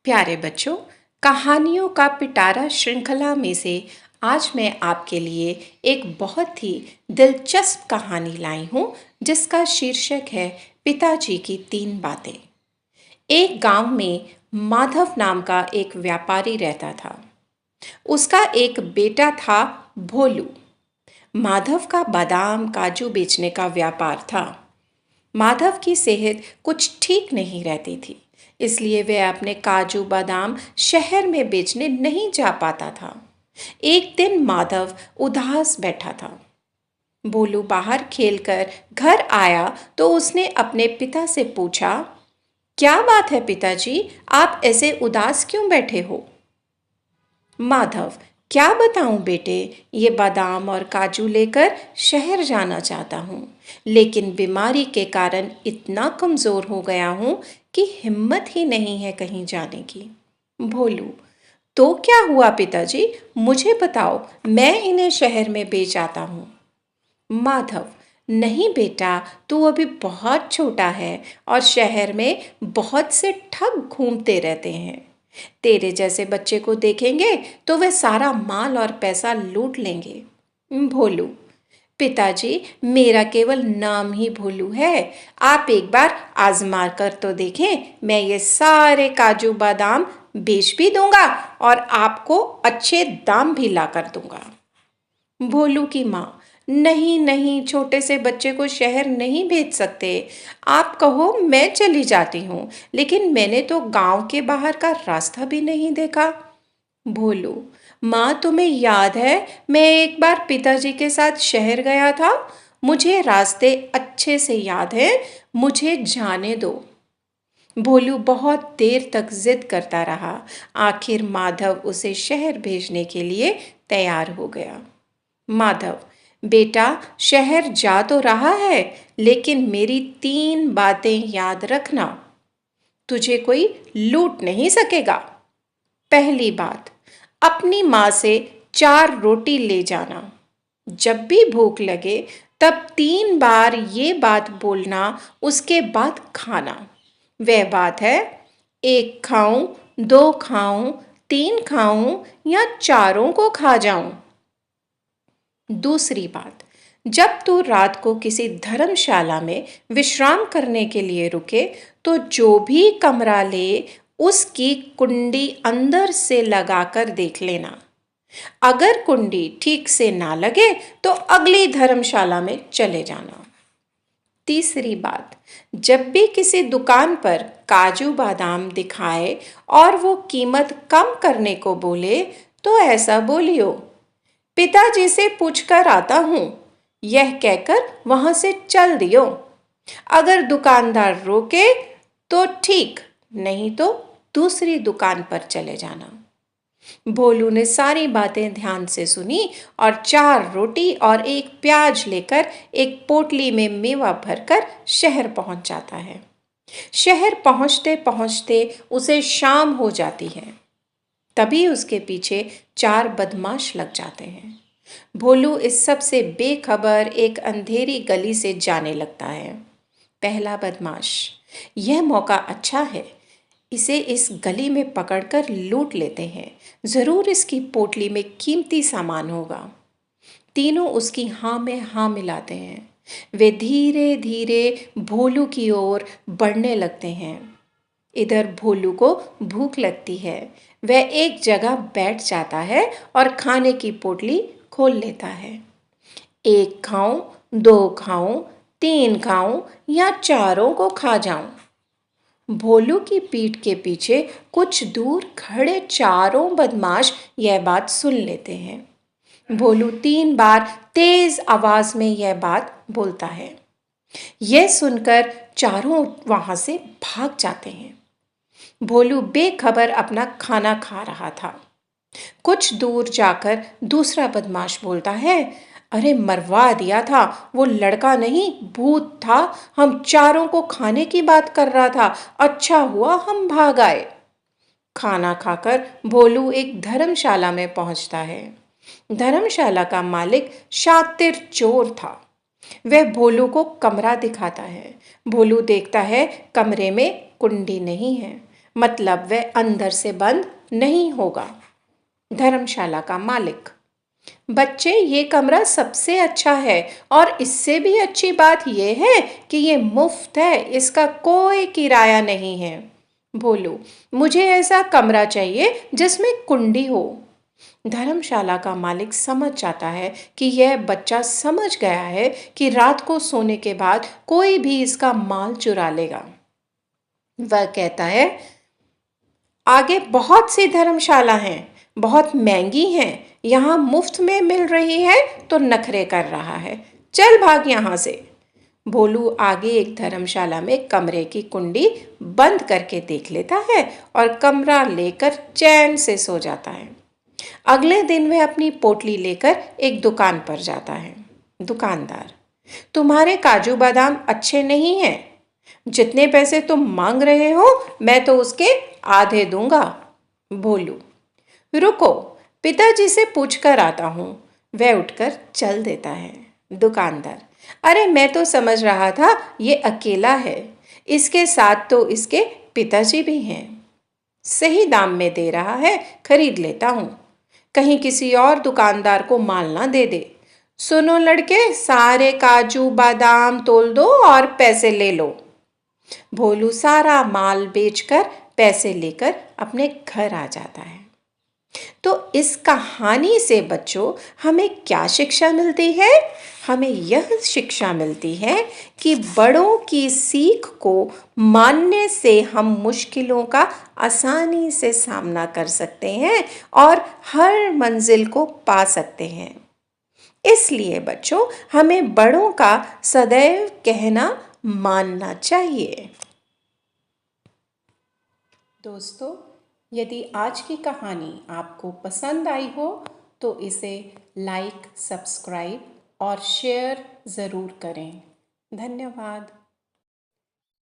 प्यारे बच्चों, कहानियों का पिटारा श्रृंखला में से आज मैं आपके लिए एक बहुत ही दिलचस्प कहानी लाई हूँ जिसका शीर्षक है पिताजी की 3 बातें। एक गांव में माधव नाम का एक व्यापारी रहता था। उसका एक बेटा था, भोलू। माधव का बादाम काजू बेचने का व्यापार था। माधव की सेहत कुछ ठीक नहीं रहती थी, इसलिए वह अपने काजू बादाम शहर में बेचने नहीं जा पाता था। एक दिन माधव उदास बैठा था। भोलू बाहर खेलकर घर आया तो उसने अपने पिता से पूछा, क्या बात है पिताजी, आप ऐसे उदास क्यों बैठे हो? माधव, क्या बताऊं बेटे, ये बादाम और काजू लेकर शहर जाना चाहता हूँ, लेकिन बीमारी के कारण इतना कमज़ोर हो गया हूँ कि हिम्मत ही नहीं है कहीं जाने की। भोलू, तो क्या हुआ पिताजी, मुझे बताओ, मैं इन्हें शहर में बेच आता हूँ। माधव, नहीं बेटा, तू अभी बहुत छोटा है और शहर में बहुत से ठग घूमते रहते हैं। तेरे जैसे बच्चे को देखेंगे तो वे सारा माल और पैसा लूट लेंगे। भोलू, पिताजी, मेरा केवल नाम ही भोलू है। आप एक बार आजमा कर तो देखें, मैं ये सारे काजू बादाम बेच भी दूंगा और आपको अच्छे दाम भी ला कर दूंगा। भोलू की माँ, नहीं नहीं, छोटे से बच्चे को शहर नहीं भेज सकते। आप कहो मैं चली जाती हूँ, लेकिन मैंने तो गांव के बाहर का रास्ता भी नहीं देखा। भोलू, माँ तुम्हें याद है, मैं एक बार पिताजी के साथ शहर गया था। मुझे रास्ते अच्छे से याद है, मुझे जाने दो। भोलू बहुत देर तक जिद करता रहा। आखिर माधव उसे शहर भेजने के लिए तैयार हो गया। माधव, बेटा, शहर जा तो रहा है, लेकिन मेरी 3 बातें याद रखना। तुझे कोई लूट नहीं सकेगा। पहली बात, अपनी माँ से 4 रोटी ले जाना। जब भी भूख लगे तब 3 बार ये बात बोलना, उसके बाद खाना। वह बात है, 1 खाऊं, 2 खाऊं, 3 खाऊं या चारों को खा जाऊं। दूसरी बात, जब तू रात को किसी धर्मशाला में विश्राम करने के लिए रुके तो जो भी कमरा ले उसकी कुंडी अंदर से लगाकर देख लेना। अगर कुंडी ठीक से ना लगे तो अगली धर्मशाला में चले जाना। तीसरी बात, जब भी किसी दुकान पर काजू बादाम दिखाए और वो कीमत कम करने को बोले तो ऐसा बोलियो, पिताजी से पूछकर आता हूँ, यह कहकर वहां से चल दियो। अगर दुकानदार रोके तो ठीक, नहीं तो दूसरी दुकान पर चले जाना। भोलू ने सारी बातें ध्यान से सुनी और 4 रोटी और 1 प्याज लेकर एक पोटली में मेवा भरकर शहर पहुंच जाता है। शहर पहुंचते पहुंचते उसे शाम हो जाती है। तभी उसके पीछे 4 बदमाश लग जाते हैं। भोलू इस सब से बेखबर एक अंधेरी गली से जाने लगता है। पहला बदमाश, यह मौका अच्छा है, इसे इस गली में पकड़कर लूट लेते हैं। जरूर इसकी पोटली में कीमती सामान होगा। तीनों उसकी हाँ में हाँ मिलाते हैं। वे धीरे धीरे भोलू की ओर बढ़ने लगते हैं। इधर भोलू को भूख लगती है। वह एक जगह बैठ जाता है और खाने की पोटली खोल लेता है। 1 खाऊं, 2 खाऊं, 3 खाऊं या चारों को खा जाऊं। भोलू की पीठ के पीछे कुछ दूर खड़े चारों बदमाश यह बात सुन लेते हैं। भोलू 3 बार तेज आवाज में यह बात बोलता है। यह सुनकर चारों वहां से भाग जाते हैं। भोलू बेखबर अपना खाना खा रहा था। कुछ दूर जाकर दूसरा बदमाश बोलता है, अरे मरवा दिया था, वो लड़का नहीं भूत था, हम चारों को खाने की बात कर रहा था, अच्छा हुआ हम भाग आए। खाना खाकर भोलू एक धर्मशाला में पहुंचता है। धर्मशाला का मालिक शातिर चोर था। वह भोलू को कमरा दिखाता है। भोलू देखता है कमरे में कुंडी नहीं है। मतलब वह अंदर से बंद नहीं होगा। धर्मशाला का मालिक: बच्चे, ये कमरा सबसे अच्छा है और इससे भी अच्छी बात यह है कि ये मुफ्त है, इसका कोई किराया नहीं है। भोलू: मुझे ऐसा कमरा चाहिए जिसमें कुंडी हो। धर्मशाला का मालिक समझ जाता है कि यह बच्चा समझ गया है कि रात को सोने के बाद कोई भी इसका माल चुरा लेगा। वह कहता है, आगे बहुत सी धर्मशाला हैं, बहुत महंगी हैं, यहाँ मुफ्त में मिल रही है तो नखरे कर रहा है, चल भाग यहाँ से। भोलू आगे एक धर्मशाला में कमरे की कुंडी बंद करके देख लेता है और कमरा लेकर चैन से सो जाता है। अगले दिन वह अपनी पोटली लेकर एक दुकान पर जाता है। दुकानदार: तुम्हारे काजू बादाम अच्छे नहीं हैं, जितने पैसे तुम मांग रहे हो मैं तो उसके आधे दूंगा। भोलू: रुको, पिताजी से पूछ कर आता हूँ। वह उठकर चल देता है। दुकानदार: अरे मैं तो समझ रहा था ये अकेला है, इसके साथ तो इसके पिताजी भी हैं। सही दाम में दे रहा है, खरीद लेता हूँ, कहीं किसी और दुकानदार को माल ना दे दे। सुनो लड़के, सारे काजू बादाम तोल दो और पैसे ले लो। भोलू सारा माल बेचकर पैसे लेकर अपने घर आ जाता है। तो इस कहानी से बच्चों हमें क्या शिक्षा मिलती है? हमें यह शिक्षा मिलती है कि बड़ों की सीख को मानने से हम मुश्किलों का आसानी से सामना कर सकते हैं और हर मंजिल को पा सकते हैं। इसलिए बच्चों हमें बड़ों का सदैव कहना मानना चाहिए। दोस्तों, यदि आज की कहानी आपको पसंद आई हो तो इसे लाइक, सब्सक्राइब और शेयर ज़रूर करें। धन्यवाद।